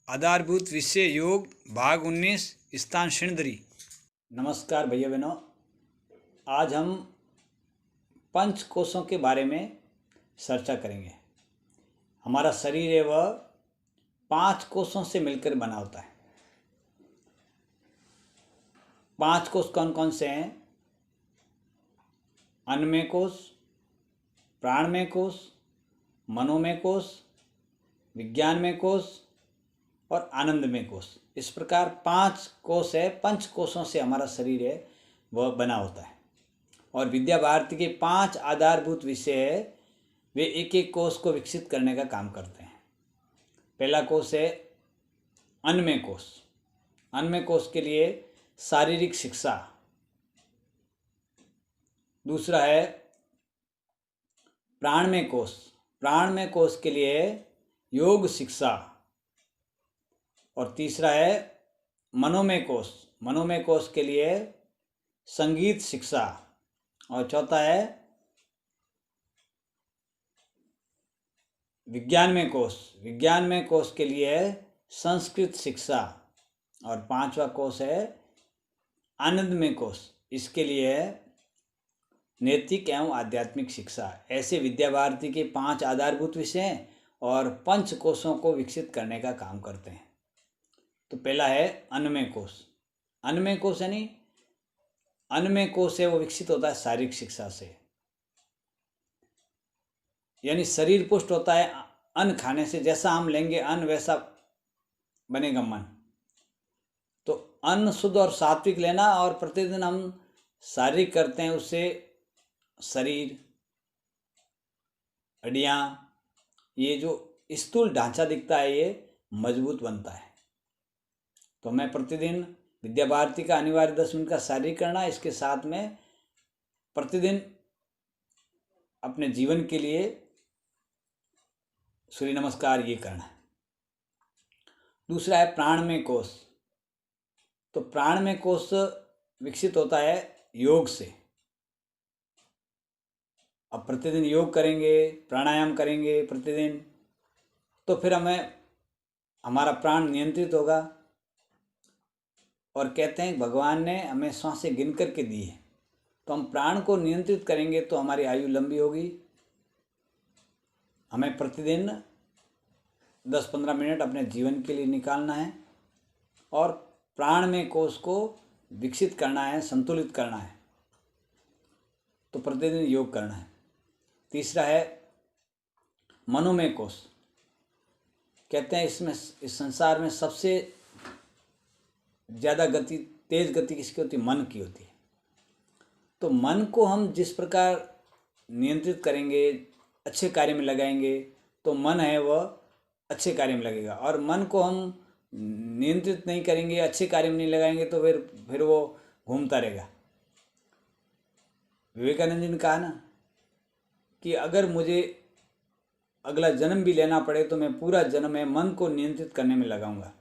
आधारभूत विषय योग भाग 19 स्थान श्रृंदरी। नमस्कार भैया बहनों, आज हम पंच कोशों के बारे में चर्चा करेंगे। हमारा शरीर है वह 5 कोशों से मिलकर बना होता है। 5 कोश कौन कौन से हैं? अन्नमय कोश, प्राणमय कोश, मनोमय कोश, विज्ञानमय कोश और आनंदमय कोश। इस प्रकार 5 कोश है। पंच कोशों से हमारा शरीर है वह बना होता है। और विद्या भारती के 5 आधारभूत विषय है, वे एक एक कोश को विकसित करने का काम करते हैं। पहला कोश है अन्नमय कोश। अन्नमय कोश के लिए शारीरिक शिक्षा। दूसरा है प्राणमय कोश। प्राणमय कोश के लिए योग शिक्षा। और तीसरा है मनोमय कोश। मनोमय कोश के लिए संगीत शिक्षा। और चौथा है विज्ञानमय कोश। विज्ञानमय कोश के लिए संस्कृत शिक्षा। और 5वां कोश है आनंदमय कोश। इसके लिए नैतिक एवं आध्यात्मिक शिक्षा। ऐसे विद्या भारती के 5 आधारभूत विषय हैं और पंच कोशों को विकसित करने का काम करते हैं। तो पहला है अन्नमय कोश। अन्नमय कोश यानी अन्नमय कोश है वो विकसित होता है शारीरिक शिक्षा से। यानी शरीर पुष्ट होता है अन्न खाने से। जैसा हम लेंगे अन्न वैसा बनेगा मन। तो अन्न शुद्ध और सात्विक लेना और प्रतिदिन हम शारीरिक करते हैं, उससे शरीर, हड्डियाँ, ये जो स्थूल ढांचा दिखता है ये मजबूत बनता है। तो मैं प्रतिदिन विद्या भारती का अनिवार्य 10 मिनट का शारीरिक करना, इसके साथ में प्रतिदिन अपने जीवन के लिए सूर्य नमस्कार ये करना है। दूसरा है प्राणमय कोश। तो प्राणमय कोश विकसित होता है योग से। अब प्रतिदिन योग करेंगे, प्राणायाम करेंगे प्रतिदिन, तो फिर हमारा प्राण नियंत्रित होगा। और कहते हैं भगवान ने हमें सांसें गिन करके दी है, तो हम प्राण को नियंत्रित करेंगे तो हमारी आयु लंबी होगी। हमें प्रतिदिन 10-15 मिनट अपने जीवन के लिए निकालना है और प्राणमय कोश को विकसित करना है, संतुलित करना है। तो प्रतिदिन योग करना है। तीसरा है मनोमय कोश। कहते हैं इस संसार में सबसे ज़्यादा गति, तेज गति किसकी होती है? मन की होती है। तो मन को हम जिस प्रकार नियंत्रित करेंगे, अच्छे कार्य में लगाएंगे, तो मन है वह अच्छे कार्य में लगेगा। और मन को हम नियंत्रित नहीं करेंगे, अच्छे कार्य में नहीं लगाएंगे, तो फिर वो घूमता रहेगा। विवेकानंद जी ने कहा ना कि अगर मुझे अगला जन्म भी लेना पड़े तो मैं पूरा जन्म है मन को नियंत्रित करने में लगाऊंगा।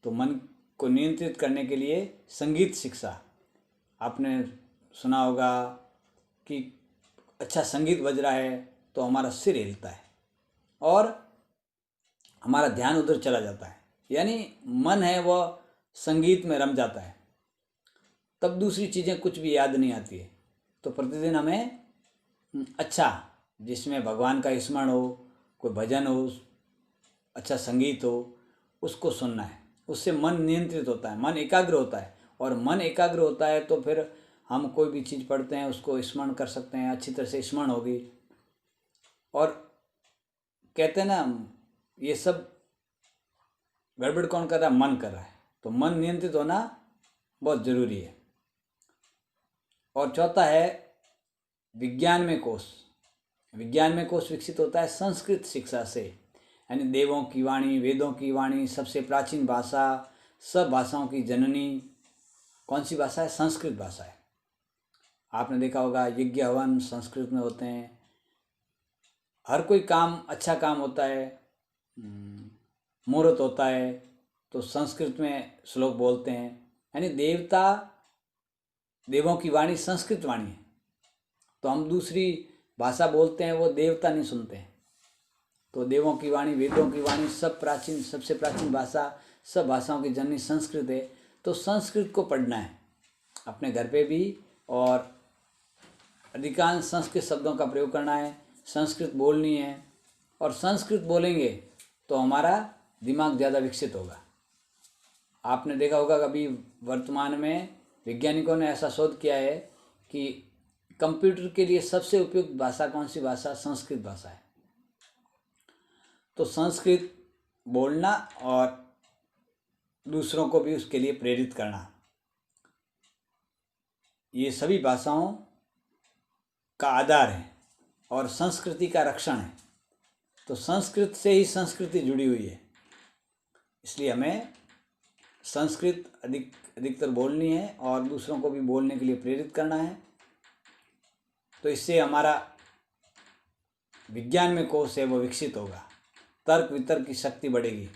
तो मन को नियंत्रित करने के लिए संगीत शिक्षा। आपने सुना होगा कि अच्छा संगीत बज रहा है तो हमारा सिर हिलता है और हमारा ध्यान उधर चला जाता है। यानी मन है वह संगीत में रम जाता है, तब दूसरी चीज़ें कुछ भी याद नहीं आती है। तो प्रतिदिन हमें अच्छा, जिसमें भगवान का स्मरण हो, कोई भजन हो, अच्छा संगीत हो, उसको सुनना है। उससे मन नियंत्रित होता है, मन एकाग्र होता है। और मन एकाग्र होता है तो फिर हम कोई भी चीज़ पढ़ते हैं उसको स्मरण कर सकते हैं, अच्छी तरह से स्मरण होगी। और कहते हैं ना, ये सब गड़बड़ कौन कर रहा है? मन कर रहा है। तो मन नियंत्रित होना बहुत ज़रूरी है। और चौथा है विज्ञानमय कोश। विज्ञानमय कोश विकसित होता है संस्कृत शिक्षा से। यानी देवों की वाणी, वेदों की वाणी, सबसे प्राचीन भाषा, सब भाषाओं की जननी कौन सी भाषा है? संस्कृत भाषा है। आपने देखा होगा यज्ञ हवन संस्कृत में होते हैं। हर कोई काम, अच्छा काम होता है, मुहूर्त होता है तो संस्कृत में श्लोक बोलते हैं। यानी देवों की वाणी संस्कृत वाणी है। तो हम दूसरी भाषा बोलते हैं, वो देवता नहीं सुनते हैं। तो देवों की वाणी, वेदों की वाणी, सब प्राचीन, सबसे प्राचीन भाषा, सब भाषाओं की जननी संस्कृत है। तो संस्कृत को पढ़ना है अपने घर पे भी, और अधिकांश संस्कृत शब्दों का प्रयोग करना है, संस्कृत बोलनी है। और संस्कृत बोलेंगे तो हमारा दिमाग ज़्यादा विकसित होगा। आपने देखा होगा कभी वर्तमान में वैज्ञानिकों ने ऐसा शोध किया है कि कंप्यूटर के लिए सबसे उपयुक्त भाषा कौन सी भाषा? संस्कृत भाषा है। तो संस्कृत बोलना और दूसरों को भी उसके लिए प्रेरित करना, ये सभी भाषाओं का आधार है और संस्कृति का रक्षण है। तो संस्कृत से ही संस्कृति जुड़ी हुई है, इसलिए हमें संस्कृत अधिकतर बोलनी है और दूसरों को भी बोलने के लिए प्रेरित करना है। तो इससे हमारा विज्ञान में कोश है वो विकसित होगा, तर्क वितर्क की शक्ति बढ़ेगी।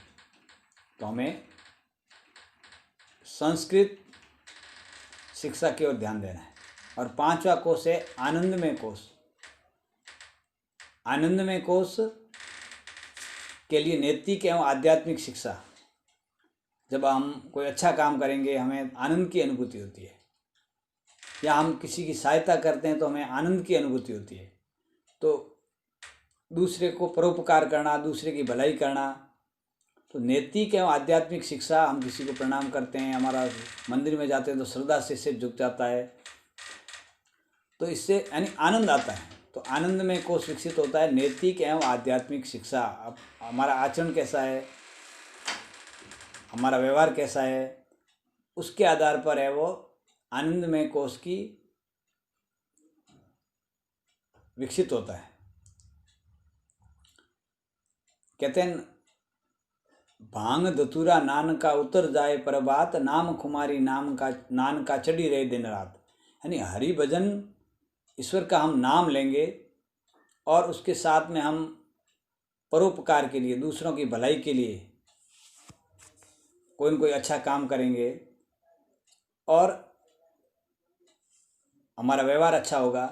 तो हमें संस्कृत शिक्षा की ओर ध्यान देना है। और 5वां कोश है आनंदमय कोश। आनंदमय कोश के लिए नैतिक एवं आध्यात्मिक शिक्षा। जब हम कोई अच्छा काम करेंगे हमें आनंद की अनुभूति होती है, या हम किसी की सहायता करते हैं तो हमें आनंद की अनुभूति होती है। तो दूसरे को परोपकार करना, दूसरे की भलाई करना, तो नैतिक एवं आध्यात्मिक शिक्षा। हम किसी को प्रणाम करते हैं, हमारा मंदिर में जाते हैं तो श्रद्धा से सिर झुक जाता है, तो इससे यानी आनंद आता है। तो आनंद में कोश विकसित होता है, नैतिक एवं आध्यात्मिक शिक्षा। अब हमारा आचरण कैसा है, हमारा व्यवहार कैसा है, उसके आधार पर है वो आनंदमय कोश की विकसित होता है। कहते हैं भांग धतूरा नान का उतर जाए प्रभात, नाम खुमारी नान का चढ़ी रहे दिन रात। यानी हरि भजन, ईश्वर का हम नाम लेंगे और उसके साथ में हम परोपकार के लिए, दूसरों की भलाई के लिए कोई न कोई अच्छा काम करेंगे और हमारा व्यवहार अच्छा होगा,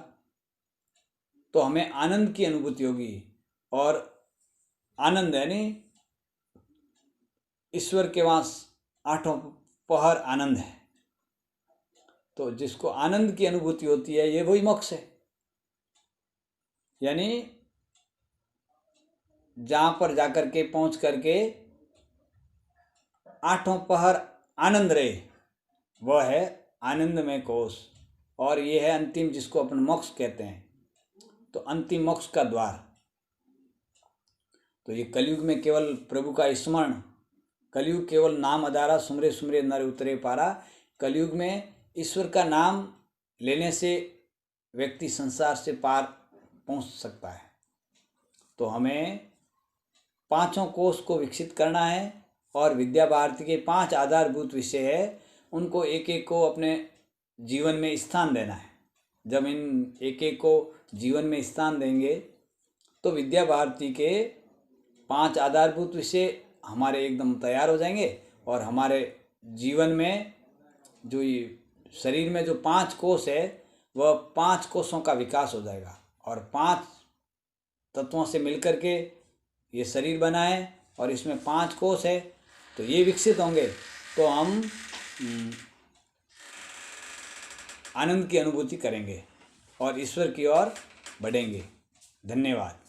तो हमें आनंद की अनुभूति होगी। और आनंद यानी ईश्वर के वहाँ 8 पहर आनंद है। तो जिसको आनंद की अनुभूति होती है ये वही मोक्ष है। यानी जहाँ पर जाकर के पहुँच करके 8 पहर आनंद रहे, वह है आनंदमय कोश। और ये है अंतिम, जिसको अपन मोक्ष कहते हैं। तो अंतिम मोक्ष का द्वार। तो ये कलयुग में केवल प्रभु का स्मरण, कलयुग केवल नाम अधारा, सुमरे सुमरे नर उतरे पारा। कलयुग में ईश्वर का नाम लेने से व्यक्ति संसार से पार पहुंच सकता है। तो हमें 5 कोश को विकसित करना है और विद्या भारती के 5 आधारभूत विषय है, उनको एक एक को अपने जीवन में स्थान देना है। जब इन एक एक को जीवन में स्थान देंगे तो विद्या भारती के 5 आधारभूत विषय हमारे एकदम तैयार हो जाएंगे और हमारे जीवन में जो ये शरीर में जो 5 कोश है वह 5 कोशों का विकास हो जाएगा। और 5 तत्वों से मिलकर के ये शरीर बना है और इसमें 5 कोश है, तो ये विकसित होंगे तो हम आनंद की अनुभूति करेंगे और ईश्वर की ओर बढ़ेंगे। धन्यवाद।